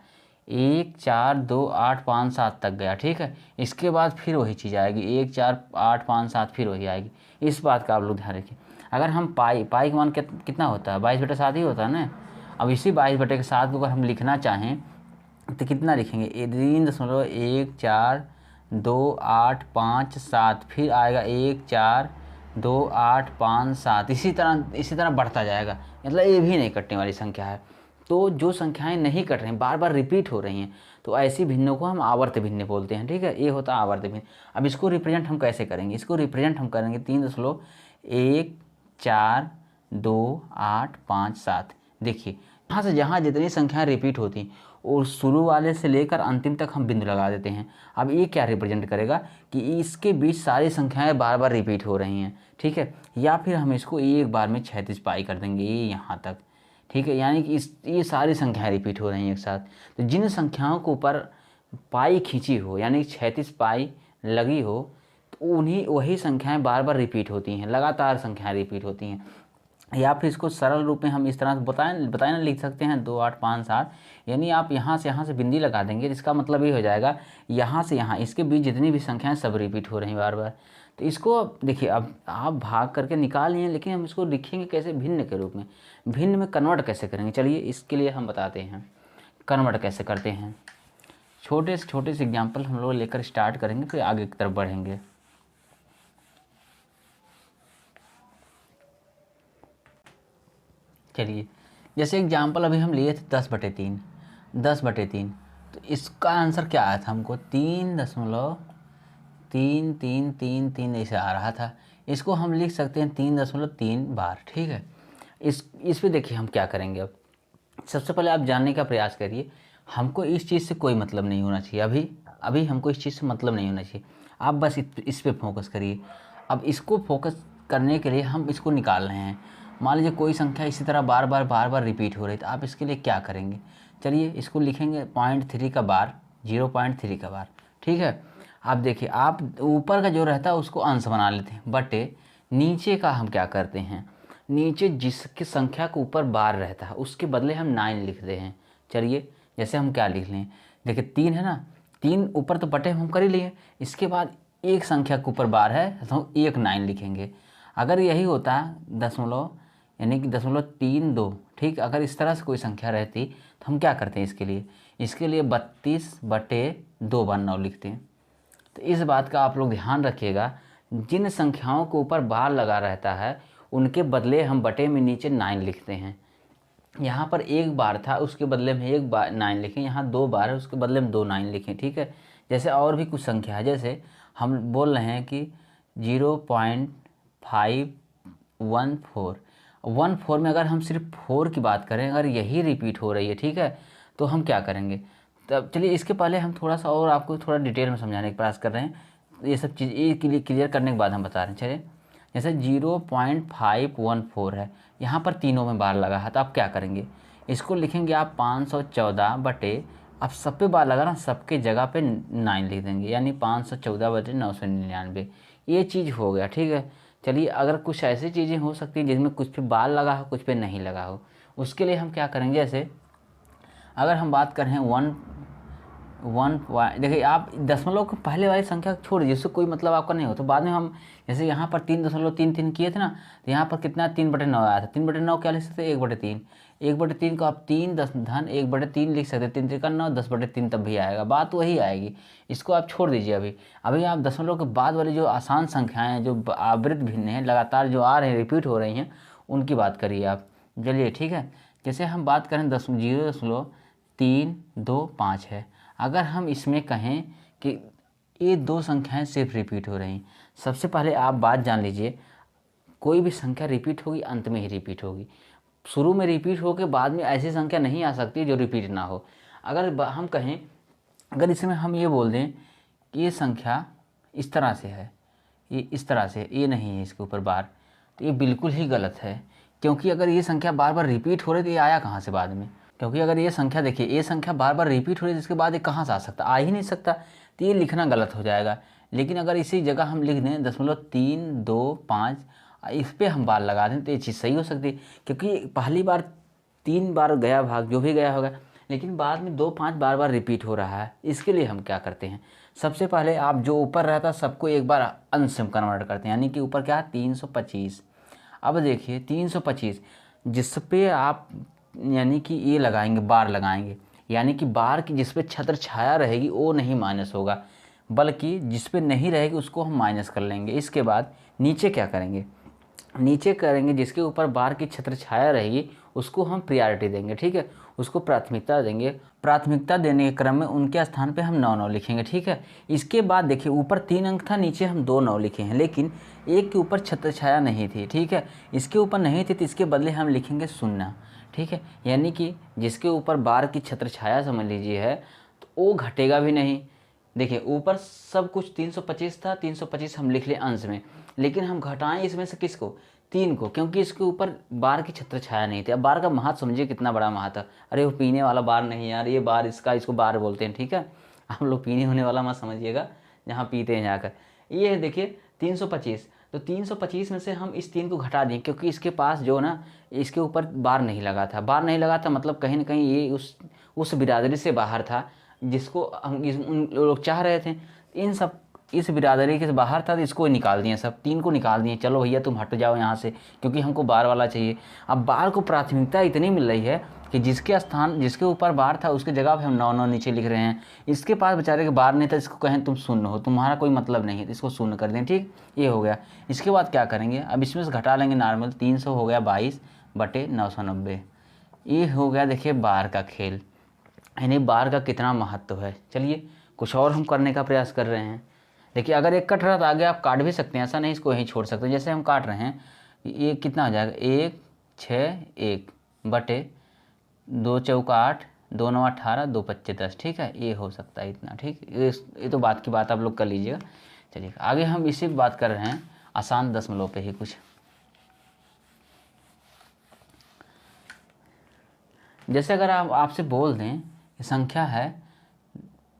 1 4 2 8 5 7 तक गया, ठीक है। इसके बाद फिर वही चीज़ आएगी, 1 4 8 5 7 फिर वही आएगी। इस बात का आप लोग ध्यान रखिए। अगर हम पाई का मान कितना होता है, 22/7 ही होता है ना। अब इसी 22/7 को अगर हम लिखना चाहें तो कितना लिखेंगे, 3.14857, फिर आएगा 1 4 2 8 5 7, इसी तरह बढ़ता जाएगा। मतलब ये भी नहीं कटने वाली संख्या है। तो जो संख्याएं नहीं कट रही हैं, बार बार रिपीट हो रही हैं, तो ऐसी भिन्नों को हम आवर्त भिन्न बोलते हैं, ठीक है। ये होता है आवर्त भिन्न। अब इसको रिप्रेजेंट हम कैसे करेंगे, इसको रिप्रेजेंट हम करेंगे 3.1428557। देखिए यहाँ से जहाँ जितनी संख्याएं रिपीट होती हैं और शुरू वाले से लेकर अंतिम तक हम बिंदु लगा देते हैं। अब ये क्या रिप्रेजेंट करेगा कि इसके बीच सारी संख्याएं बार बार रिपीट हो रही हैं, ठीक है। या फिर हम इसको एक बार में 36 पाई कर देंगे, ये यहाँ तक, ठीक है। यानी कि ये सारी संख्याएं रिपीट हो रही हैं एक साथ। तो जिन संख्याओं के ऊपर पाई खींची हो, यानी 36 पाई लगी हो, तो उन्हीं वही संख्याएं बार बार रिपीट होती हैं, लगातार संख्याएं रिपीट होती हैं। या फिर इसको सरल रूप में हम इस तरह से बताएं ना, लिख सकते हैं 2 8 5 7। यानी आप यहाँ से बिंदी लगा देंगे, इसका मतलब ये हो जाएगा यहाँ से यहाँ इसके बीच जितनी भी संख्याएं सब रिपीट हो रही हैं बार बार। तो इसको देखिए, अब आप भाग करके निकाल लिए, लेकिन हम इसको लिखेंगे कैसे, भिन्न के रूप में। भिन्न में कन्वर्ट कैसे करेंगे, चलिए इसके लिए हम बताते हैं कन्वर्ट कैसे करते हैं। छोटे से एग्जाम्पल हम लोग लेकर स्टार्ट करेंगे, फिर आगे की तरफ बढ़ेंगे। चलिए जैसे एग्जाम्पल अभी हम लिए थे 10/3, 10/3। तो इसका आंसर क्या आया था हमको, 3.3333 ऐसे आ रहा था। इसको हम लिख सकते हैं 3.3 बार, ठीक है। इस पे देखिए हम क्या करेंगे। अब सबसे पहले आप जानने का प्रयास करिए, हमको इस चीज़ से कोई मतलब नहीं होना चाहिए, अभी हमको इस चीज़ से मतलब नहीं होना चाहिए। आप बस इस पे फोकस करिए। अब इसको फोकस करने के लिए हम इसको निकाल रहे हैं। मान लीजिए कोई संख्या इसी तरह बार बार रिपीट हो रही है, तो आप इसके लिए क्या करेंगे, चलिए इसको लिखेंगे 0.3 का बार, 0.3 का बार, ठीक है। आप देखिए, आप ऊपर का जो रहता है उसको अंश बना लेते हैं, बटे नीचे का हम क्या करते हैं, नीचे जिसकी संख्या के ऊपर बार रहता है उसके बदले हम 9 लिखते हैं। चलिए जैसे हम क्या लिख लें, देखिए 3 है ना, 3 ऊपर तो बटे हम कर ही लिए, इसके बाद एक संख्या के ऊपर बार है तो हम 9 लिखेंगे। अगर यही होता दशमलव, यानी कि 0.32, ठीक। अगर इस तरह से कोई संख्या रहती तो हम क्या करते हैं, इसके लिए 32/2 बार 9 लिखते हैं। तो इस बात का आप लोग ध्यान रखिएगा, जिन संख्याओं के ऊपर बार लगा रहता है उनके बदले हम बटे में नीचे 9 लिखते हैं। यहाँ पर एक बार था उसके बदले में एक बार 9 लिखें, यहाँ 2 बार है उसके बदले में 2 9 लिखें, ठीक है। जैसे और भी कुछ संख्या है, जैसे हम बोल रहे हैं कि 0.514, 14 में अगर हम सिर्फ 4 की बात करें, अगर यही रिपीट हो रही है, ठीक है, तो हम क्या करेंगे। तब चलिए इसके पहले हम थोड़ा सा और आपको थोड़ा डिटेल में समझाने का प्रयास कर रहे हैं। ये सब चीज़ ये क्लियर करने के बाद हम बता रहे हैं। चलिए जैसे 0.514 है, यहाँ पर तीनों में बार लगा है, तो आप क्या करेंगे, इसको लिखेंगे आप 514 बटे, अब सब पे बार लगा ना, सबके जगह पे 9 लिख देंगे, यानी 514 बटे 999, ये चीज़ हो गया, ठीक है। चलिए अगर कुछ ऐसी चीज़ें हो सकती हैं जिसमें कुछ पे बार लगा हो, कुछ पे नहीं लगा हो, उसके लिए हम क्या करेंगे। जैसे अगर हम बात करें देखिए आप दशमलव को पहले वाली संख्या छोड़ दीजिए, उससे कोई मतलब आपका नहीं हो, तो बाद में हम जैसे यहाँ पर 3.33 किए थे ना, तो यहाँ पर कितना 3/9 आया था। 3/9 क्या लिख सकते हैं, 1/3। 1/3 को आप 3 10 धन 1/3 लिख सकते हैं, 3 3 का 9, 10/3 तब भी आएगा, बात वही आएगी। इसको आप छोड़ दीजिए। अभी आप दशमलव के बाद वाली जो आसान संख्याएँ हैं, जो आवृत भिन्न हैं, लगातार जो आ रहे हैं, रिपीट हो रही हैं, उनकी बात करिए आप। चलिए ठीक है, जैसे हम बात करें 0.325 है, अगर हम इसमें कहें कि ये दो संख्याएं सिर्फ रिपीट हो रही हैं, सबसे पहले आप बात जान लीजिए, कोई भी संख्या रिपीट होगी अंत में ही रिपीट होगी। शुरू में रिपीट हो के बाद में ऐसी संख्या नहीं आ सकती जो रिपीट ना हो। अगर हम कहें, अगर इसमें हम ये बोल दें कि ये संख्या इस तरह से है, ये इस तरह से, ये नहीं है इसके ऊपर बार, तो ये बिल्कुल ही गलत है। क्योंकि अगर ये संख्या बार बार रिपीट हो रही तो ये आया कहाँ से बाद में। क्योंकि अगर ये संख्या देखिए, ये संख्या बार बार रिपीट हो रही है, जिसके बाद ये कहाँ से आ सकता, आ ही नहीं सकता, तो ये लिखना गलत हो जाएगा। लेकिन अगर इसी जगह हम लिख दें 0.325, इस पर हम बार लगा दें, तो ये चीज़ सही हो सकती है। क्योंकि पहली बार 3 बार गया भाग, जो भी गया होगा, लेकिन बाद में 2 5 बार बार रिपीट हो रहा है। इसके लिए हम क्या करते हैं, सबसे पहले आप जो ऊपर रहता है सबको एक बार अंश में कन्वर्ट करते हैं, यानी कि ऊपर क्या है 325। अब देखिए 325 जिस पे आप यानी कि ये लगाएंगे, बार लगाएंगे, यानी कि बार की जिस पे छत्र छाया रहेगी वो नहीं माइनस होगा, बल्कि जिस पे नहीं रहेगी उसको हम माइनस कर लेंगे। इसके बाद नीचे क्या करेंगे, नीचे करेंगे जिसके ऊपर बार की छत्र छाया रहेगी उसको हम प्रायोरिटी देंगे, ठीक है, उसको प्राथमिकता देंगे। प्राथमिकता देने के क्रम में उनके स्थान पे हम 9 9 लिखेंगे, ठीक है। इसके बाद देखिए ऊपर 3 अंक था, नीचे हम 2 9 लिखे हैं, लेकिन एक के ऊपर छत्र छाया नहीं थी, ठीक है, इसके ऊपर नहीं थी, तो इसके बदले हम लिखेंगे 0, ठीक है। यानी कि जिसके ऊपर बार की छत्र छाया समझ लीजिए है, तो वो घटेगा भी नहीं। देखिए ऊपर सब कुछ 325 था, 325 हम लिख ले अंश में, लेकिन हम घटाएं इसमें से किसको, 3 को, क्योंकि इसके ऊपर बार की छत्र छाया नहीं थी। अब बार का महत्व समझिए कितना बड़ा महत्व है। अरे वो पीने वाला बार नहीं यार, ये बार इसको बार बोलते हैं, ठीक है। आप लोग पीने होने वाला मत समझिएगा, जहाँ पीते हैं जाकर। ये है देखिए 325, तो 325 में से हम इस 3 को घटा दें, क्योंकि इसके पास जो ना इसके ऊपर बार नहीं लगा था। बार नहीं लगा था मतलब कहीं ना कहीं ये उस बिरादरी से बाहर था जिसको हम उन लोग चाह रहे थे। इन सब इस बिरादरी के बाहर था, तो इसको निकाल दिए, सब 3 को निकाल दिए, चलो भैया तुम हट जाओ यहाँ से, क्योंकि हमको बार वाला चाहिए। अब बार को प्राथमिकता इतनी मिल रही है कि जिसके ऊपर बार था उसके जगह पे हम 9 9 नीचे लिख रहे हैं। इसके पास बेचारे के बार नहीं था, इसको कहें तुम शून्य हो, तुम्हारा कोई मतलब नहीं है, तो इसको शून्य कर दें, ठीक, ये हो गया। इसके बाद क्या करेंगे, अब इसमें से घटा लेंगे नॉर्मल, 300 हो गया 22 बटे 990, ये हो गया देखिए बार का खेल, यानी बार का कितना महत्व है। चलिए कुछ और हम करने का प्रयास कर रहे हैं। देखिए अगर एक कट रहा तो आगे आप काट भी सकते हैं, ऐसा नहीं इसको यहीं छोड़ सकते। जैसे हम काट रहे हैं, ये कितना हो जाएगा, 1 6 1 बटे 2 चौका 8, 2 9 18, 2 25 10, ठीक है, ये हो सकता है इतना, ठीक। ये तो बात की बात आप लोग कर लीजिएगा। चलिए आगे हम इसी बात कर रहे हैं आसान दशमलव पे ही कुछ। जैसे अगर आपसे बोल दें कि संख्या है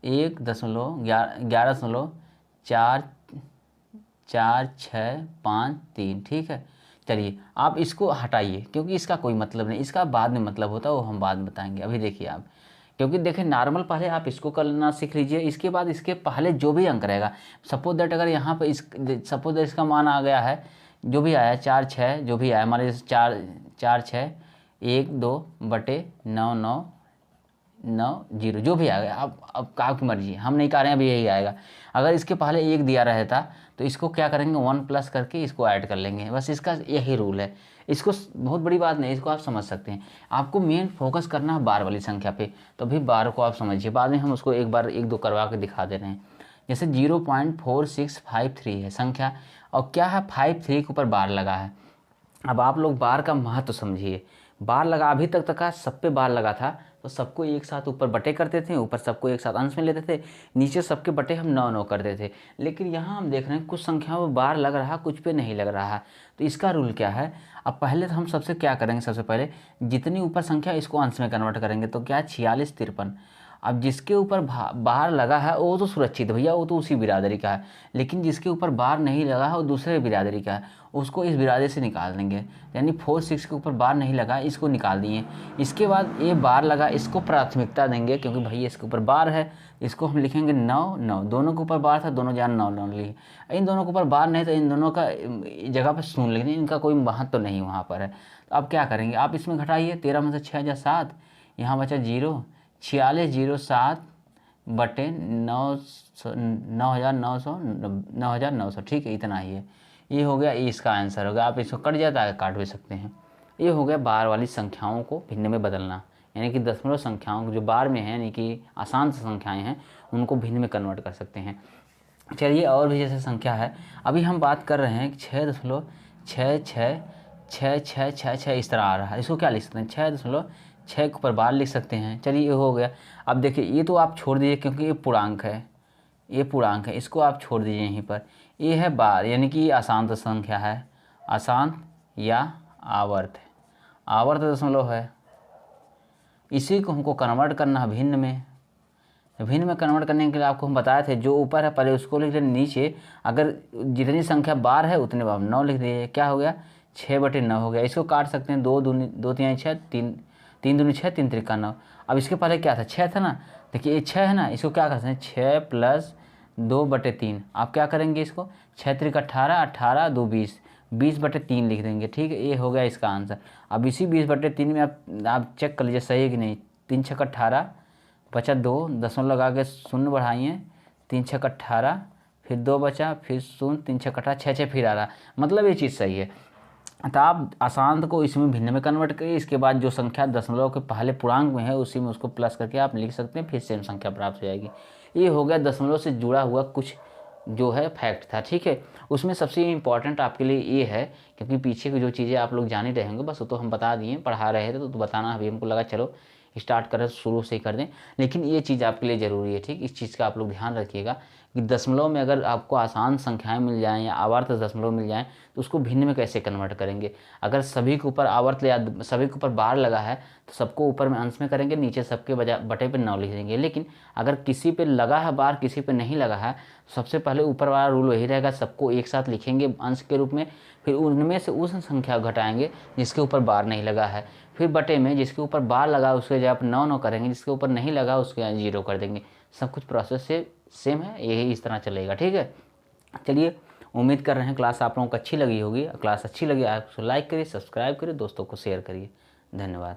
1.11.44653, ठीक है। चलिए आप इसको हटाइए, क्योंकि इसका कोई मतलब नहीं, इसका बाद में मतलब होता है, वो हम बाद में बताएंगे। अभी देखिए आप, क्योंकि देखिए नॉर्मल पहले आप इसको करना सीख लीजिए, इसके बाद इसके पहले जो भी अंक रहेगा, सपोज दैट अगर यहाँ पर सपोज दैट इसका मान आ गया है, जो भी आया 4 6, जो भी आया हमारे 4 4 6 1 2 बटे 9 9 9 0, जो भी आ गया, अब आपकी मर्जी, हम नहीं कह रहे हैं अभी यही आएगा। अगर इसके पहले 1 दिया रहता तो इसको क्या करेंगे, 1 प्लस करके इसको ऐड कर लेंगे, बस इसका यही रूल है। इसको बहुत बड़ी बात नहीं, इसको आप समझ सकते हैं। आपको मेन फोकस करना है बार वाली संख्या पे, तो भी बार को आप समझिए, बाद में हम उसको एक बार 1 2 करवा के दिखा दे रहे हैं। जैसे 0.4653 है संख्या, और क्या है 53 के ऊपर बार लगा है, अब आप लोग बार का महत्व समझिए। बार लगा, अभी तक का सब पे बार लगा था तो सबको एक साथ ऊपर बटे करते थे, ऊपर सबको एक साथ अंश में लेते थे, नीचे सबके बटे हम 9 9 करते थे। लेकिन यहाँ हम देख रहे हैं कुछ संख्याओं में बार लग रहा, कुछ पे नहीं लग रहा है। तो इसका रूल क्या है? अब पहले तो हम सबसे क्या करेंगे, सबसे पहले जितनी ऊपर संख्या इसको अंश में कन्वर्ट करेंगे। तो क्या है, 46 53। अब जिसके ऊपर बार लगा है वो तो सुरक्षित है भैया, वो तो उसी बिरादरी का है। लेकिन जिसके ऊपर बार नहीं लगा है वो दूसरे बिरादरी का है, उसको इस बिरादरी से निकाल देंगे। यानी 4 6 के ऊपर बार नहीं लगा, इसको निकाल दिए। इसके बाद ये बार लगा, इसको प्राथमिकता देंगे क्योंकि भैया इसके ऊपर बार है। इसको हम लिखेंगे 9 9। दोनों के ऊपर बार था, दोनों जान 9 9 लिए। इन दोनों के ऊपर बार नहीं तो इन दोनों का जगह पर शून्य लिख दें, इनका कोई महत्व तो नहीं वहाँ पर है। तो अब क्या करेंगे, आप इसमें घटाइए। 13 में से 6 जा 7, यहाँ बचा 0। 46 0 7 बटे 9,900 ठीक है, इतना ही है। ये हो गया, ये इसका आंसर हो गया। आप इसको कट जाता है, काट भी सकते हैं। ये हो गया बार वाली संख्याओं को भिन्न में बदलना, यानी कि दशमलव संख्याओं जो बार में है, यानी कि आसान संख्याएं हैं, उनको भिन्न में कन्वर्ट कर सकते हैं। चलिए और भी जैसे संख्या है, अभी हम बात कर रहे हैं 6.666666 इस तरह आ रहा है। इसको क्या लिख सकते हैं, 6.6 के ऊपर बार लिख सकते हैं। चलिए ये हो गया। अब देखिए ये तो आप छोड़ दीजिए क्योंकि ये पूर्णांक है, ये पूर्णांक है, इसको आप छोड़ दीजिए यहीं पर। ये है बार, यानी कि अशांत संख्या है, अशांत या आवर्त। आवर्त दशमलव है, इसी को हमको कन्वर्ट करना है भिन्न में। भिन्न में कन्वर्ट करने के लिए आपको हम बताए थे, जो ऊपर है पहले उसको लिख लें, नीचे अगर जितनी संख्या बार है उतने बार 9 लिख दीजिए। क्या हो गया, 6/9 हो गया। इसको काट सकते हैं, 2 दूनी 2 3 6, 3 दूनी 6, 3 त्रिका 9। अब इसके पहले क्या था, 6 था ना। देखिए ये 6 है ना, इसको क्या कर सकते हैं, 6 + 2/3। आप क्या करेंगे, इसको 6 त्रिक 18, 18 2 20, 20/3 लिख देंगे। ठीक है, ये हो गया इसका आंसर। अब इसी 20/3 में आप चेक कर लीजिए सही है कि नहीं। 3 6 18 बचा 2, दशमलव लगा के शून्य बढ़ाइए, 3 6 18, फिर 2 बचा, फिर 0, 3 6 18, 6 6 फिर आ रहा, मतलब ये चीज़ सही है। तो आप अशांत को इसमें भिन्न में कन्वर्ट करिए। इसके बाद जो संख्या दशमलव के पहले पूर्णांक में है उसी में उसको प्लस करके आप लिख सकते हैं, फिर सेम संख्या प्राप्त हो जाएगी। ये हो गया दशमलव से जुड़ा हुआ कुछ जो है फैक्ट था। ठीक है, उसमें सबसे इम्पॉर्टेंट आपके लिए ये है, क्योंकि पीछे की जो चीज़ें आप लोग जान ही रहेंगे, बस वो तो हम बता दिए, पढ़ा रहे थे तो बताना अभी हमको लगा चलो स्टार्ट करें, शुरू से ही कर दें। लेकिन ये चीज़ आपके लिए ज़रूरी है। ठीक, इस चीज़ का आप लोग ध्यान रखिएगा कि दशमलव में अगर आपको आसान संख्याएं मिल जाएं या आवर्त दशमलव मिल जाएं तो उसको भिन्न में कैसे कन्वर्ट करेंगे। अगर सभी के ऊपर आवर्त या सभी के ऊपर बार लगा है तो सबको ऊपर में अंश में करेंगे, नीचे सबके बटे पे 9 लिख देंगे। लेकिन अगर किसी पे लगा है बार, किसी पे नहीं लगा है, सबसे पहले ऊपर वाला रूल वही रहेगा, सबको एक साथ लिखेंगे अंश के रूप में, फिर उनमें से उस संख्या घटाएंगे जिसके ऊपर बार नहीं लगा है, फिर बटे में जिसके ऊपर बार लगा उसके जगह आप 9 9 करेंगे, जिसके ऊपर नहीं लगा उसके यहाँ 0 कर देंगे। सब कुछ प्रोसेस से सेम है, यही इस तरह चलेगा। ठीक है, चलिए उम्मीद कर रहे हैं क्लास आप लोगों को अच्छी लगी होगी। क्लास अच्छी लगी आप लाइक करिए, सब्सक्राइब करिए, दोस्तों को शेयर करिए। धन्यवाद।